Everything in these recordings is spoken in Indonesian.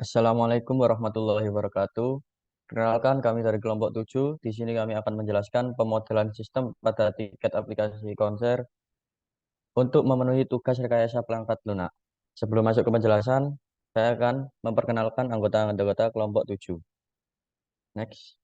Assalamualaikum warahmatullahi wabarakatuh. Perkenalkan kami dari kelompok 7. Di sini kami akan menjelaskan pemodelan sistem pada tiket aplikasi konser untuk memenuhi tugas rekayasa perangkat lunak. Sebelum masuk ke penjelasan, saya akan memperkenalkan anggota-anggota kelompok 7. Next.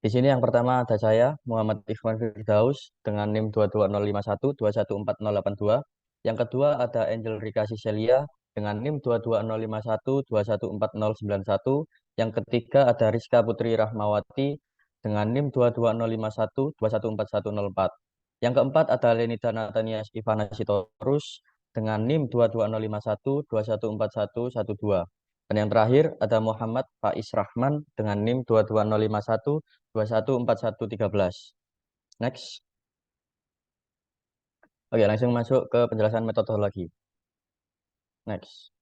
Di sini yang pertama ada saya, Muhammad Ikhwan Firdaus, dengan NIM 22051 2140082. Yang kedua ada Angel Rika Siselia dengan NIM 22051 2140091. Yang ketiga ada Rizka Putri Rahmawati dengan NIM 22051 2141004. Yang keempat ada Lenida Natania Ivana Sitorus dengan NIM 22051 2141112. Dan yang terakhir ada Muhammad Faiz Rahman dengan NIM 22051 214113. Next. Oke, langsung masuk ke penjelasan metodologi. Next.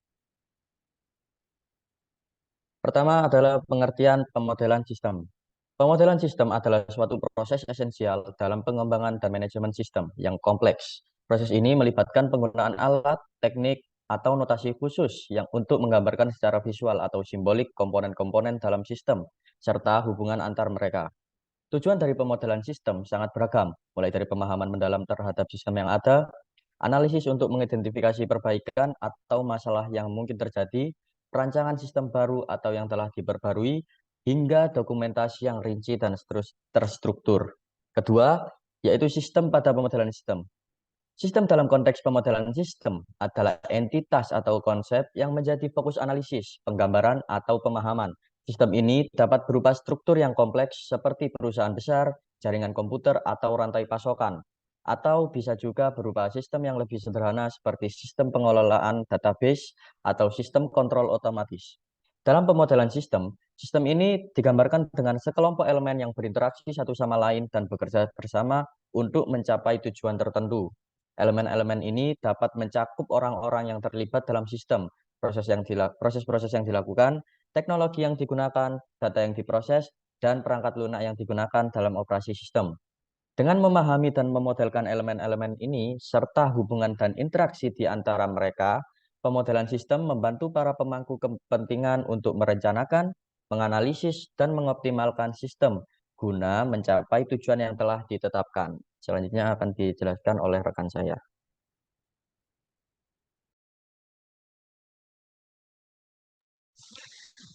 Pertama adalah pengertian pemodelan sistem. Pemodelan sistem adalah suatu proses esensial dalam pengembangan dan manajemen sistem yang kompleks. Proses ini melibatkan penggunaan alat, teknik, atau notasi khusus yang untuk menggambarkan secara visual atau simbolik komponen-komponen dalam sistem, serta hubungan antar mereka. Tujuan dari pemodelan sistem sangat beragam, mulai dari pemahaman mendalam terhadap sistem yang ada, analisis untuk mengidentifikasi perbaikan atau masalah yang mungkin terjadi, perancangan sistem baru atau yang telah diperbarui, hingga dokumentasi yang rinci dan terstruktur. Kedua, yaitu sistem pada pemodelan sistem. Sistem dalam konteks pemodelan sistem adalah entitas atau konsep yang menjadi fokus analisis, penggambaran, atau pemahaman. Sistem ini dapat berupa struktur yang kompleks seperti perusahaan besar, jaringan komputer, atau rantai pasokan. Atau bisa juga berupa sistem yang lebih sederhana seperti sistem pengelolaan database atau sistem kontrol otomatis. Dalam pemodelan sistem, sistem ini digambarkan dengan sekelompok elemen yang berinteraksi satu sama lain dan bekerja bersama untuk mencapai tujuan tertentu. Elemen-elemen ini dapat mencakup orang-orang yang terlibat dalam sistem, proses-proses yang dilakukan, teknologi yang digunakan, data yang diproses, dan perangkat lunak yang digunakan dalam operasi sistem. Dengan memahami dan memodelkan elemen-elemen ini, serta hubungan dan interaksi di antara mereka, pemodelan sistem membantu para pemangku kepentingan untuk merencanakan, menganalisis, dan mengoptimalkan sistem guna mencapai tujuan yang telah ditetapkan. Selanjutnya akan dijelaskan oleh rekan saya.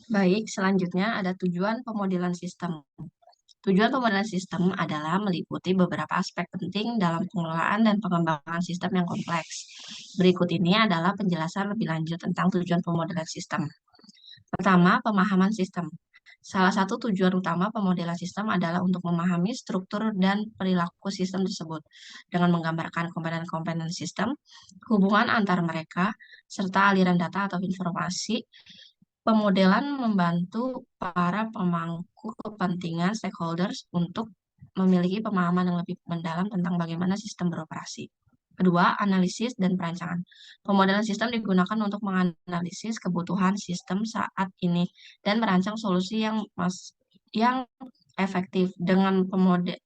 Baik, selanjutnya ada tujuan pemodelan sistem. Tujuan pemodelan sistem adalah meliputi beberapa aspek penting dalam pengelolaan dan pengembangan sistem yang kompleks. Berikut ini adalah penjelasan lebih lanjut tentang tujuan pemodelan sistem. Pertama, pemahaman sistem. Salah satu tujuan utama pemodelan sistem adalah untuk memahami struktur dan perilaku sistem tersebut dengan menggambarkan komponen-komponen sistem, hubungan antar mereka, serta aliran data atau informasi. Pemodelan membantu para pemangku kepentingan stakeholders untuk memiliki pemahaman yang lebih mendalam tentang bagaimana sistem beroperasi. Kedua, analisis dan perancangan. Pemodelan sistem digunakan untuk menganalisis kebutuhan sistem saat ini dan merancang solusi yang efektif. Dengan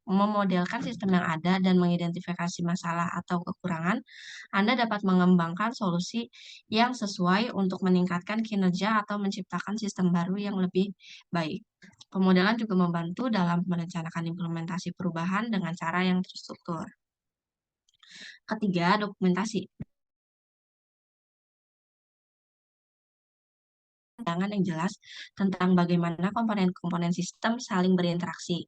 memodelkan sistem yang ada dan mengidentifikasi masalah atau kekurangan, Anda dapat mengembangkan solusi yang sesuai untuk meningkatkan kinerja atau menciptakan sistem baru yang lebih baik. Pemodelan juga membantu dalam merencanakan implementasi perubahan dengan cara yang terstruktur. Ketiga, dokumentasi. Pandangan yang jelas tentang bagaimana komponen-komponen sistem saling berinteraksi.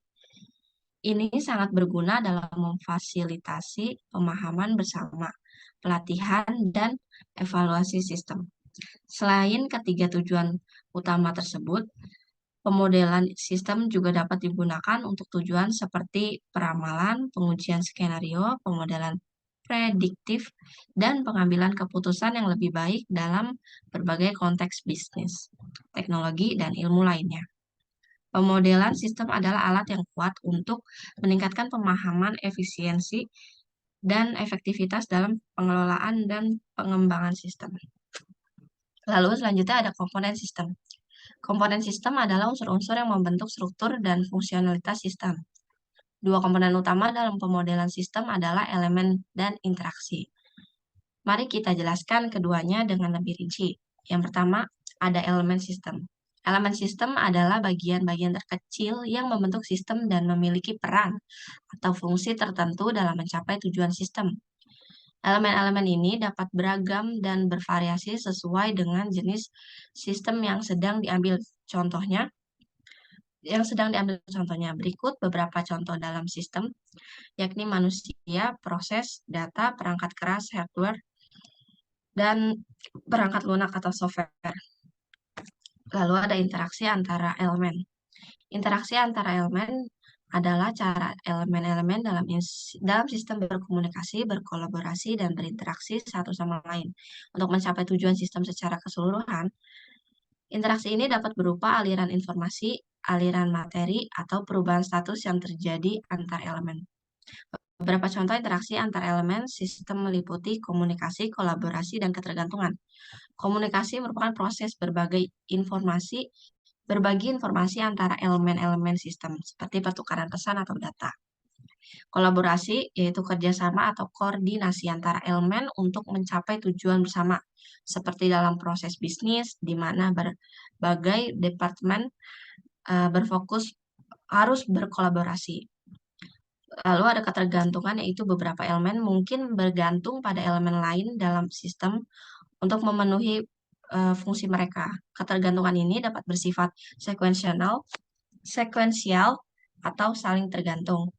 Ini sangat berguna dalam memfasilitasi pemahaman bersama, pelatihan, dan evaluasi sistem. Selain ketiga tujuan utama tersebut, pemodelan sistem juga dapat digunakan untuk tujuan seperti peramalan, pengujian skenario, pemodelan prediktif, dan pengambilan keputusan yang lebih baik dalam berbagai konteks bisnis, teknologi, dan ilmu lainnya. Pemodelan sistem adalah alat yang kuat untuk meningkatkan pemahaman efisiensi dan efektivitas dalam pengelolaan dan pengembangan sistem. Lalu selanjutnya ada komponen sistem. Komponen sistem adalah unsur-unsur yang membentuk struktur dan fungsionalitas sistem. Dua komponen utama dalam pemodelan sistem adalah elemen dan interaksi. Mari kita jelaskan keduanya dengan lebih rinci. Yang pertama, ada elemen sistem. Elemen sistem adalah bagian-bagian terkecil yang membentuk sistem dan memiliki peran atau fungsi tertentu dalam mencapai tujuan sistem. Elemen-elemen ini dapat beragam dan bervariasi sesuai dengan jenis sistem yang sedang diambil contohnya. Berikut beberapa contoh dalam sistem, yakni manusia, proses, data, perangkat keras, hardware, dan perangkat lunak atau software. Lalu ada interaksi antara elemen. Interaksi antara elemen adalah cara elemen-elemen dalam sistem berkomunikasi, berkolaborasi, dan berinteraksi satu sama lain. Untuk mencapai tujuan sistem secara keseluruhan, interaksi ini dapat berupa aliran informasi, aliran materi, atau perubahan status yang terjadi antar elemen. Beberapa contoh interaksi antar elemen sistem meliputi komunikasi, kolaborasi, dan ketergantungan. Komunikasi merupakan proses berbagi informasi antara elemen-elemen sistem, seperti pertukaran pesan atau data. Kolaborasi yaitu kerjasama atau koordinasi antara elemen untuk mencapai tujuan bersama, seperti dalam proses bisnis, di mana berbagai departemen harus berkolaborasi. Lalu ada ketergantungan, yaitu beberapa elemen mungkin bergantung pada elemen lain dalam sistem untuk memenuhi fungsi mereka. Ketergantungan ini dapat bersifat sekuensial atau saling tergantung.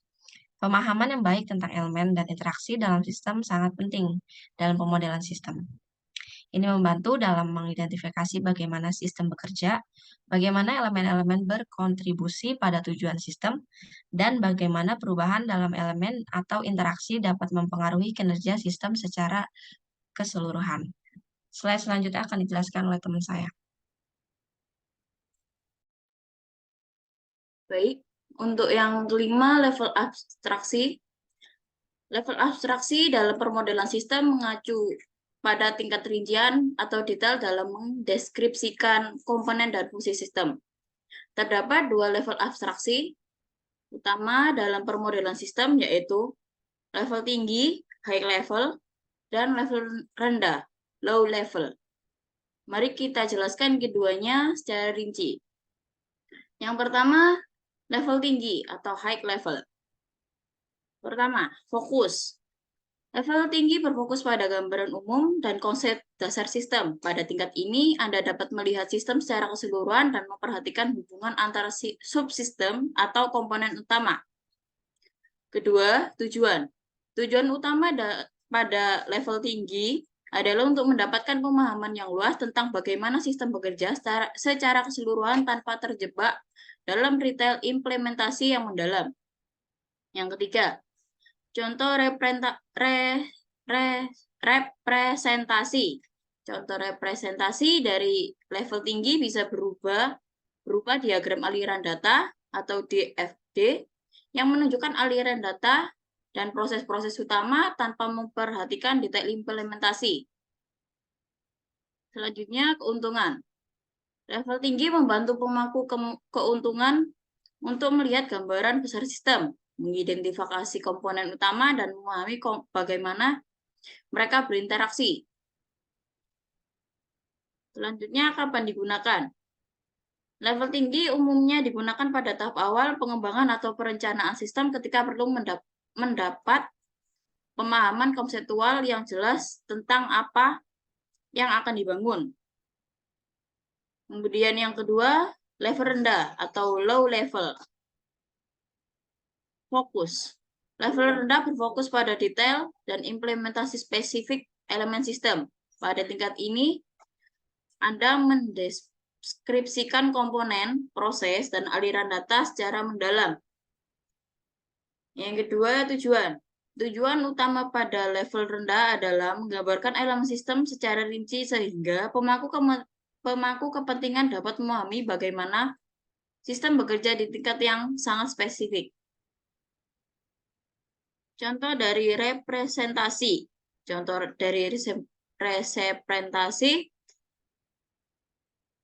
Pemahaman yang baik tentang elemen dan interaksi dalam sistem sangat penting dalam pemodelan sistem. Ini membantu dalam mengidentifikasi bagaimana sistem bekerja, bagaimana elemen-elemen berkontribusi pada tujuan sistem, dan bagaimana perubahan dalam elemen atau interaksi dapat mempengaruhi kinerja sistem secara keseluruhan. Slide selanjutnya akan dijelaskan oleh teman saya. Baik, untuk yang kelima, level abstraksi. Level abstraksi dalam permodelan sistem mengacu pada tingkat rincian atau detail dalam mendeskripsikan komponen dan fungsi sistem. Terdapat dua level abstraksi utama dalam permodelan sistem, yaitu level tinggi, high level, dan level rendah, low level. Mari kita jelaskan keduanya secara rinci. Yang pertama, level tinggi atau high level. Pertama, fokus. Level tinggi berfokus pada gambaran umum dan konsep dasar sistem. Pada tingkat ini, Anda dapat melihat sistem secara keseluruhan dan memperhatikan hubungan antara subsistem atau komponen utama. Kedua, tujuan. Tujuan utama pada level tinggi adalah untuk mendapatkan pemahaman yang luas tentang bagaimana sistem bekerja secara keseluruhan tanpa terjebak dalam detail implementasi yang mendalam. Yang ketiga, contoh representasi. Contoh representasi dari level tinggi bisa berupa diagram aliran data atau DFD yang menunjukkan aliran data dan proses-proses utama tanpa memperhatikan detail implementasi. Selanjutnya, keuntungan. Level tinggi membantu pemangku keuntungan untuk melihat gambaran besar sistem, mengidentifikasi komponen utama, dan memahami bagaimana mereka berinteraksi. Selanjutnya, kapan digunakan? Level tinggi umumnya digunakan pada tahap awal pengembangan atau perencanaan sistem ketika perlu mendapat pemahaman konseptual yang jelas tentang apa yang akan dibangun. Kemudian yang kedua, level rendah atau low level. Fokus. Level rendah berfokus pada detail dan implementasi spesifik elemen sistem. Pada tingkat ini, Anda mendeskripsikan komponen, proses, dan aliran data secara mendalam. Yang kedua, tujuan. Tujuan utama pada level rendah adalah menggambarkan elemen sistem secara rinci sehingga pemangku kepentingan dapat memahami bagaimana sistem bekerja di tingkat yang sangat spesifik. Contoh dari representasi. Contoh dari representasi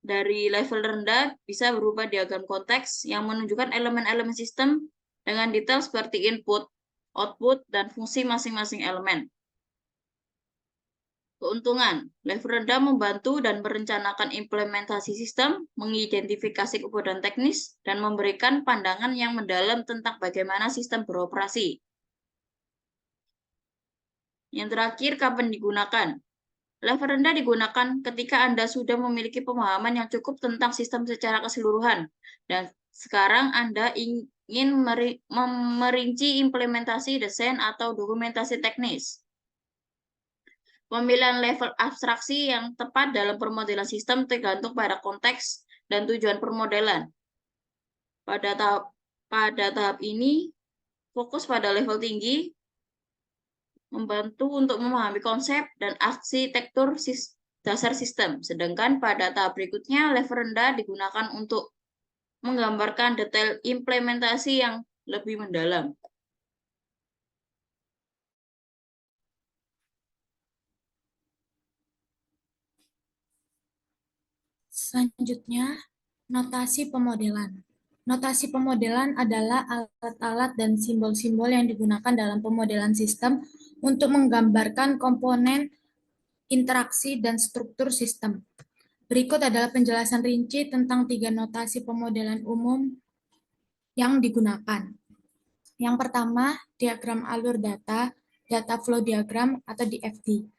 dari level rendah bisa berupa diagram konteks yang menunjukkan elemen-elemen sistem dengan detail seperti input, output, dan fungsi masing-masing elemen. Keuntungan, level rendah membantu dan merencanakan implementasi sistem, mengidentifikasi kebutuhan teknis, dan memberikan pandangan yang mendalam tentang bagaimana sistem beroperasi. Yang terakhir, kapan digunakan? Level rendah digunakan ketika Anda sudah memiliki pemahaman yang cukup tentang sistem secara keseluruhan, dan sekarang Anda ingin merinci implementasi desain atau dokumentasi teknis. Pemilihan level abstraksi yang tepat dalam permodelan sistem tergantung pada konteks dan tujuan permodelan. Pada tahap ini, fokus pada level tinggi, membantu untuk memahami konsep dan arsitektur dasar sistem. Sedangkan pada tahap berikutnya, level rendah digunakan untuk menggambarkan detail implementasi yang lebih mendalam. Selanjutnya, notasi pemodelan. Notasi pemodelan adalah alat-alat dan simbol-simbol yang digunakan dalam pemodelan sistem untuk menggambarkan komponen, interaksi, dan struktur sistem. Berikut adalah penjelasan rinci tentang 3 notasi pemodelan umum yang digunakan. Yang pertama, diagram alur data, data flow diagram atau DFD.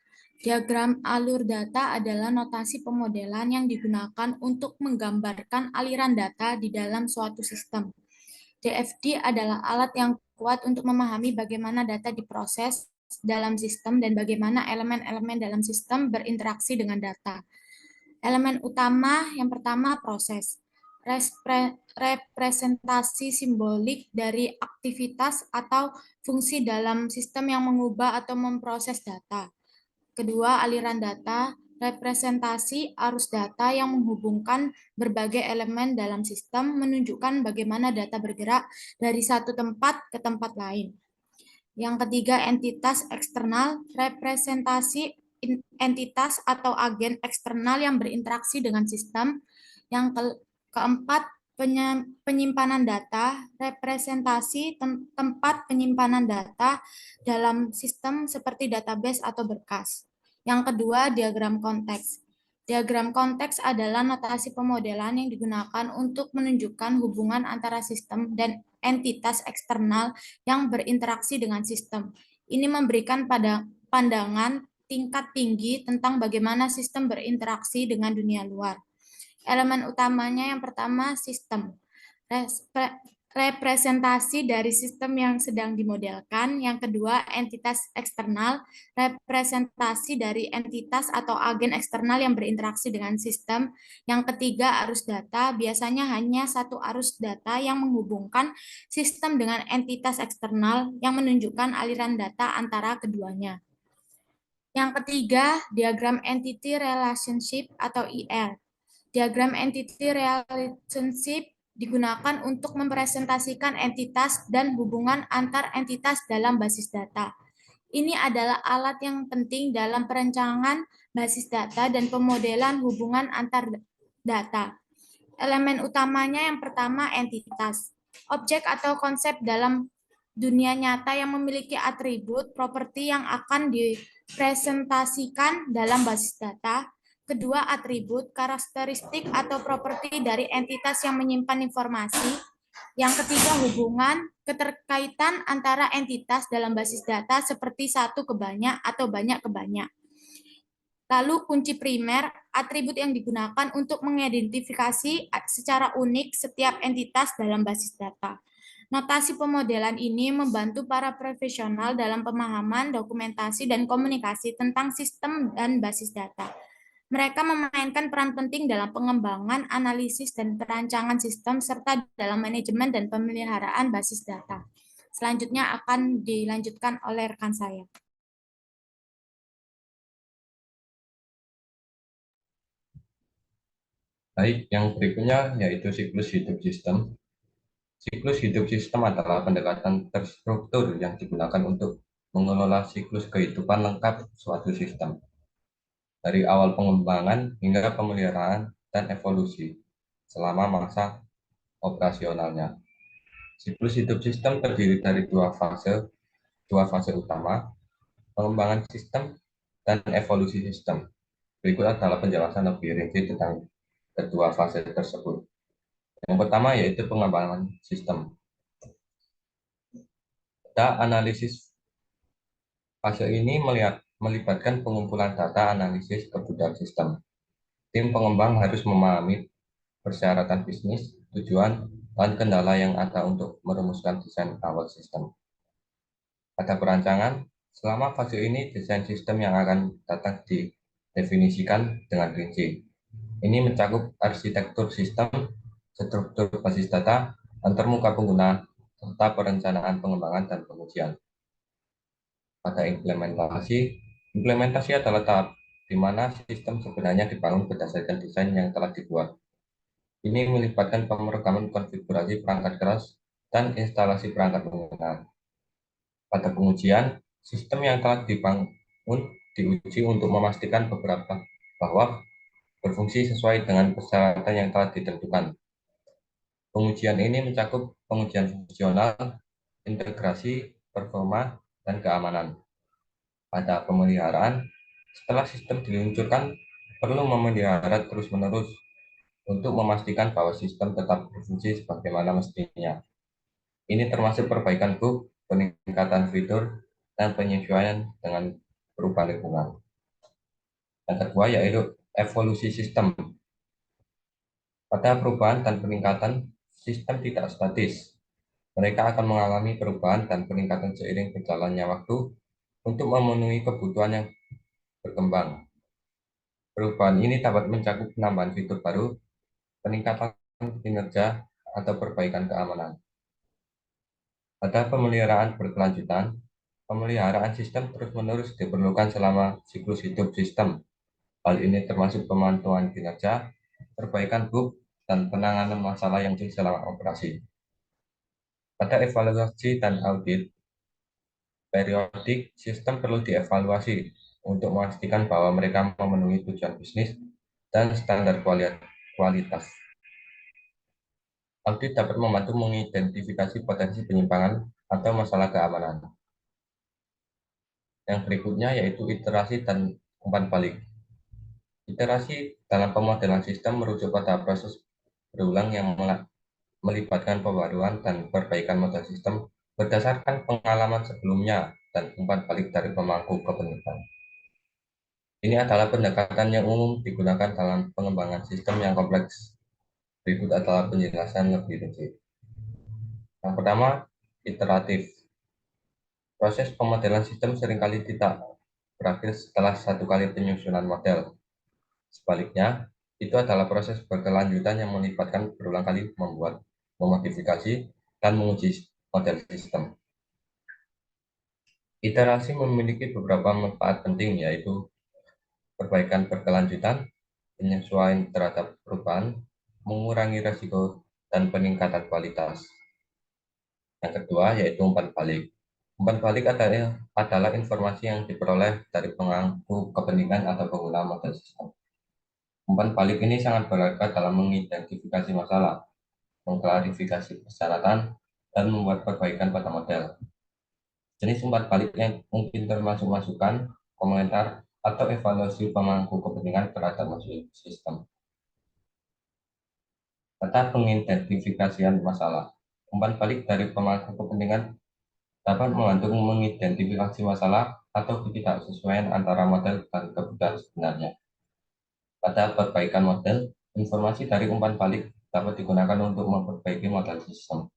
Diagram alur data adalah notasi pemodelan yang digunakan untuk menggambarkan aliran data di dalam suatu sistem. DFD adalah alat yang kuat untuk memahami bagaimana data diproses dalam sistem dan bagaimana elemen-elemen dalam sistem berinteraksi dengan data. Elemen utama yang pertama proses. Representasi simbolik dari aktivitas atau fungsi dalam sistem yang mengubah atau memproses data. Kedua, aliran data, representasi arus data yang menghubungkan berbagai elemen dalam sistem menunjukkan bagaimana data bergerak dari satu tempat ke tempat lain. Yang ketiga, entitas eksternal, representasi entitas atau agen eksternal yang berinteraksi dengan sistem. Yang keempat, penyimpanan data, representasi tempat penyimpanan data dalam sistem seperti database atau berkas. Yang kedua, diagram konteks. Diagram konteks adalah notasi pemodelan yang digunakan untuk menunjukkan hubungan antara sistem dan entitas eksternal yang berinteraksi dengan sistem. Ini memberikan pandangan tingkat tinggi tentang bagaimana sistem berinteraksi dengan dunia luar. Elemen utamanya yang pertama sistem. Representasi dari sistem yang sedang dimodelkan. Yang kedua, entitas eksternal, representasi dari entitas atau agen eksternal yang berinteraksi dengan sistem. Yang ketiga, arus data, biasanya hanya satu arus data yang menghubungkan sistem dengan entitas eksternal yang menunjukkan aliran data antara keduanya. Yang ketiga, diagram entity relationship atau IR. Diagram entity relationship digunakan untuk mempresentasikan entitas dan hubungan antar entitas dalam basis data. Ini adalah alat yang penting dalam perencanaan basis data dan pemodelan hubungan antar data. Elemen utamanya yang pertama entitas. Objek atau konsep dalam dunia nyata yang memiliki atribut, properti yang akan dipresentasikan dalam basis data. Kedua, atribut, karakteristik atau properti dari entitas yang menyimpan informasi. Yang ketiga, hubungan, keterkaitan antara entitas dalam basis data seperti satu ke banyak atau banyak ke banyak. Lalu kunci primer, atribut yang digunakan untuk mengidentifikasi secara unik setiap entitas dalam basis data. Notasi pemodelan ini membantu para profesional dalam pemahaman, dokumentasi, dan komunikasi tentang sistem dan basis data. Mereka memainkan peran penting dalam pengembangan, analisis, dan perancangan sistem, serta dalam manajemen dan pemeliharaan basis data. Selanjutnya akan dilanjutkan oleh rekan saya. Baik, yang berikutnya yaitu siklus hidup sistem. Siklus hidup sistem adalah pendekatan terstruktur yang digunakan untuk mengelola siklus kehidupan lengkap suatu sistem, dari awal pengembangan hingga pemeliharaan dan evolusi selama masa operasionalnya. Siklus hidup sistem terdiri dari dua fase utama, pengembangan sistem dan evolusi sistem. Berikut adalah penjelasan lebih rinci tentang kedua fase tersebut. Yang pertama yaitu pengembangan sistem. Data analisis fase ini melibatkan pengumpulan data analisis kebutuhan sistem. Tim pengembang harus memahami persyaratan bisnis, tujuan, dan kendala yang ada untuk merumuskan desain awal sistem. Pada perancangan, selama fase ini desain sistem yang akan datang didefinisikan dengan rinci. Ini mencakup arsitektur sistem, struktur basis data, antarmuka pengguna, serta perencanaan pengembangan dan pengujian. Pada implementasi adalah tahap di mana sistem sebenarnya dibangun berdasarkan desain yang telah dibuat. Ini melibatkan pemrograman konfigurasi perangkat keras dan instalasi perangkat pengguna. Pada pengujian, sistem yang telah dibangun diuji untuk memastikan bahwa berfungsi sesuai dengan persyaratan yang telah ditentukan. Pengujian ini mencakup pengujian fungsional, integrasi, performa, dan keamanan. Pada pemeliharaan, setelah sistem diluncurkan, perlu memelihara terus-menerus untuk memastikan bahwa sistem tetap berfungsi sebagaimana mestinya. Ini termasuk perbaikan bug, peningkatan fitur, dan penyesuaian dengan perubahan lingkungan. Yang kedua yaitu evolusi sistem. Pada perubahan dan peningkatan, sistem tidak statis. Mereka akan mengalami perubahan dan peningkatan seiring berjalannya waktu untuk memenuhi kebutuhan yang berkembang. Perubahan ini dapat mencakup penambahan fitur baru, peningkatan kinerja, atau perbaikan keamanan. Pada pemeliharaan berkelanjutan, pemeliharaan sistem terus-menerus diperlukan selama siklus hidup sistem. Hal ini termasuk pemantauan kinerja, perbaikan bug, dan penanganan masalah yang muncul selama operasi. Pada evaluasi dan audit, periodik sistem perlu dievaluasi untuk memastikan bahwa mereka memenuhi tujuan bisnis dan standar kualitas. Audit dapat membantu mengidentifikasi potensi penyimpangan atau masalah keamanan. Yang berikutnya yaitu iterasi dan umpan balik. Iterasi dalam pemodelan sistem merujuk pada proses berulang yang melibatkan pembaruan dan perbaikan model sistem berdasarkan pengalaman sebelumnya dan umpan balik dari pemangku kepentingan. Ini adalah pendekatan yang umum digunakan dalam pengembangan sistem yang kompleks. Berikut adalah penjelasan lebih rinci. Yang pertama, iteratif. Proses pemodelan sistem seringkali tidak berakhir setelah satu kali penyusunan model. Sebaliknya, itu adalah proses berkelanjutan yang melibatkan berulang kali membuat, memodifikasi, dan menguji model sistem. Iterasi memiliki beberapa manfaat penting, yaitu perbaikan berkelanjutan, penyesuaian terhadap perubahan, mengurangi risiko, dan peningkatan kualitas. Yang kedua, yaitu umpan balik. Umpan balik adalah informasi yang diperoleh dari pemangku kepentingan atau pengguna model sistem. Umpan balik ini sangat berharga dalam mengidentifikasi masalah, mengklarifikasi persyaratan, dan membuat perbaikan pada model. Jenis umpan balik yang mungkin termasuk masukan, komentar, atau evaluasi pemangku kepentingan terhadap sistem. Data pengidentifikasian masalah. Umpan balik dari pemangku kepentingan dapat membantu mengidentifikasi masalah atau ketidaksesuaian antara model dan kebutuhan sebenarnya. Pada perbaikan model, informasi dari umpan balik dapat digunakan untuk memperbaiki model sistem.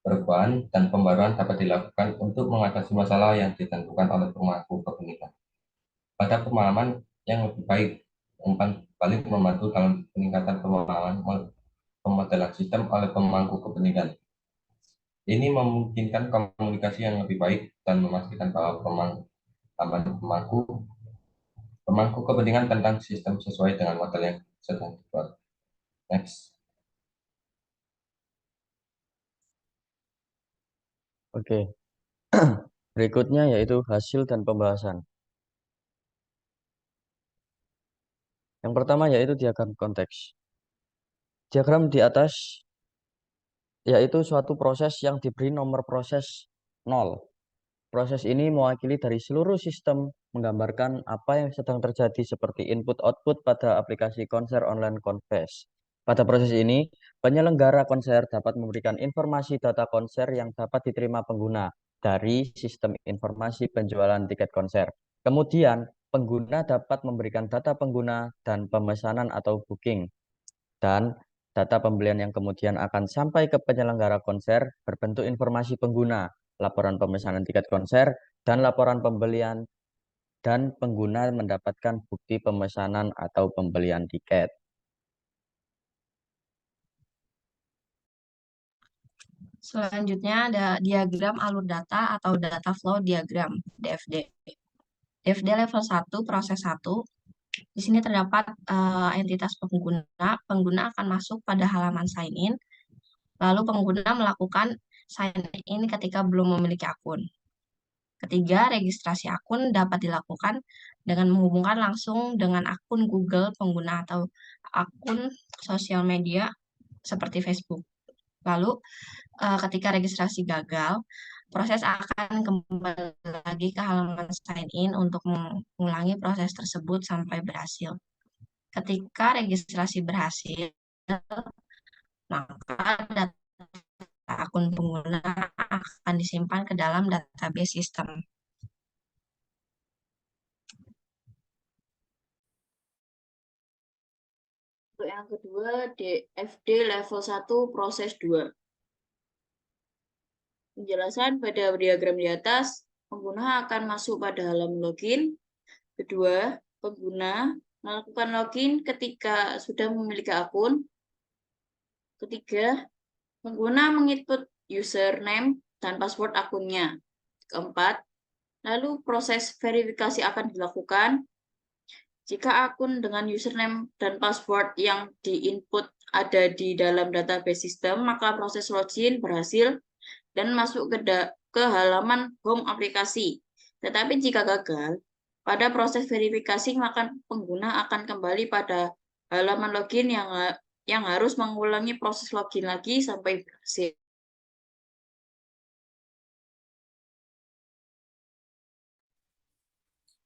Perubahan dan pembaruan dapat dilakukan untuk mengatasi masalah yang ditentukan oleh pemangku kepentingan. Pada pemahaman yang lebih baik, umpan balik membantu dalam peningkatan pemahaman pemodelan sistem oleh pemangku kepentingan. Ini memungkinkan komunikasi yang lebih baik dan memastikan bahwa pemangku kepentingan tentang sistem sesuai dengan model yang sedang dibuat. Next. Oke. Berikutnya yaitu hasil dan pembahasan. Yang pertama yaitu diagram konteks. Diagram di atas yaitu suatu proses yang diberi nomor proses 0. Proses ini mewakili dari seluruh sistem menggambarkan apa yang sedang terjadi seperti input-output pada aplikasi konser online Confess. Pada proses ini, penyelenggara konser dapat memberikan informasi data konser yang dapat diterima pengguna dari sistem informasi penjualan tiket konser. Kemudian, pengguna dapat memberikan data pengguna dan pemesanan atau booking, dan data pembelian yang kemudian akan sampai ke penyelenggara konser berbentuk informasi pengguna, laporan pemesanan tiket konser, dan laporan pembelian, dan pengguna mendapatkan bukti pemesanan atau pembelian tiket. Selanjutnya ada diagram alur data atau data flow diagram, DFD. DFD level 1, proses 1. Di sini terdapat entitas pengguna. Pengguna akan masuk pada halaman sign in, lalu pengguna melakukan sign in ketika belum memiliki akun. Ketiga, registrasi akun dapat dilakukan dengan menghubungkan langsung dengan akun Google pengguna atau akun sosial media seperti Facebook. Lalu, ketika registrasi gagal, proses akan kembali lagi ke halaman sign in untuk mengulangi proses tersebut sampai berhasil. Ketika registrasi berhasil, maka data akun pengguna akan disimpan ke dalam database sistem. Untuk yang kedua, DFD level 1, proses 2. Penjelasan pada diagram di atas, pengguna akan masuk pada halaman login. Kedua, pengguna melakukan login ketika sudah memiliki akun. Ketiga, pengguna menginput username dan password akunnya. Keempat, lalu proses verifikasi akan dilakukan. Jika akun dengan username dan password yang diinput ada di dalam database sistem, maka proses login berhasil dan masuk ke halaman home aplikasi. Tetapi jika gagal, pada proses verifikasi maka pengguna akan kembali pada halaman login yang harus mengulangi proses login lagi sampai berhasil.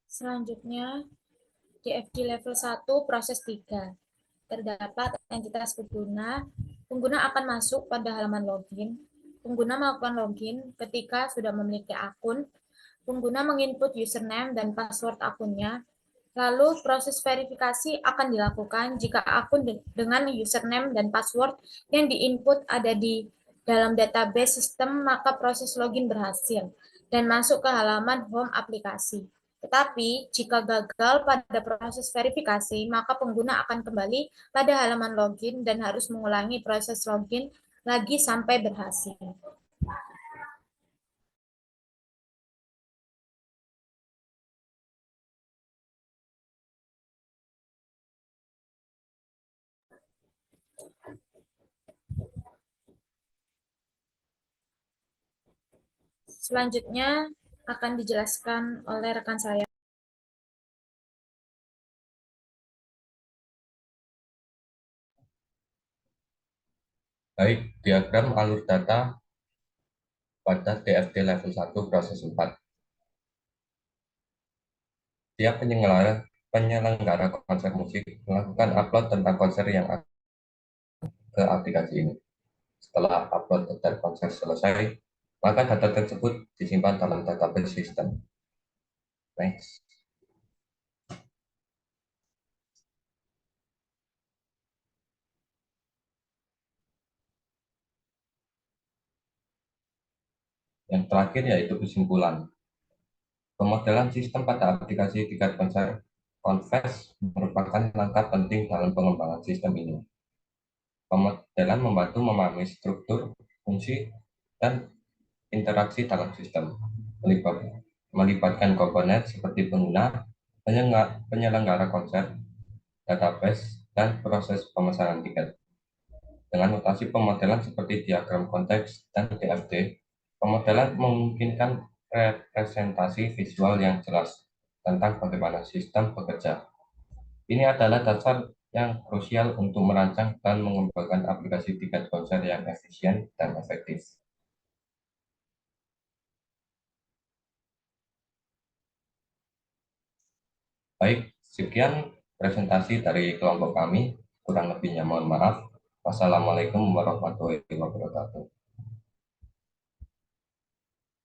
Selanjutnya, DFD level 1, proses 3. Terdapat entitas pengguna. Pengguna akan masuk pada halaman login. Pengguna melakukan login ketika sudah memiliki akun. Pengguna menginput username dan password akunnya. Lalu proses verifikasi akan dilakukan jika akun dengan username dan password yang diinput ada di dalam database sistem, maka proses login berhasil dan masuk ke halaman home aplikasi. Tetapi jika gagal pada proses verifikasi, maka pengguna akan kembali pada halaman login dan harus mengulangi proses login lagi sampai berhasil. Selanjutnya akan dijelaskan oleh rekan saya. Baik, diagram alur data pada DFD level 1, proses 4. Setiap penyelenggara konser musik melakukan upload tentang konser yang akan ke aplikasi ini. Setelah upload data konser selesai, maka data tersebut disimpan dalam database sistem. Next. Yang terakhir yaitu kesimpulan. Pemodelan sistem pada aplikasi tiket konser Confess merupakan langkah penting dalam pengembangan sistem ini. Pemodelan membantu memahami struktur, fungsi, dan interaksi dalam sistem, melibatkan komponen seperti pengguna, penyelenggara konser, database, dan proses pemesanan tiket. Dengan notasi pemodelan seperti diagram konteks dan DFD, pemodelan memungkinkan representasi visual yang jelas tentang bagaimana sistem bekerja. Ini adalah dasar yang krusial untuk merancang dan mengembangkan aplikasi tiket konser yang efisien dan efektif. Baik, sekian presentasi dari kelompok kami. Kurang lebihnya mohon maaf. Wassalamualaikum warahmatullahi wabarakatuh.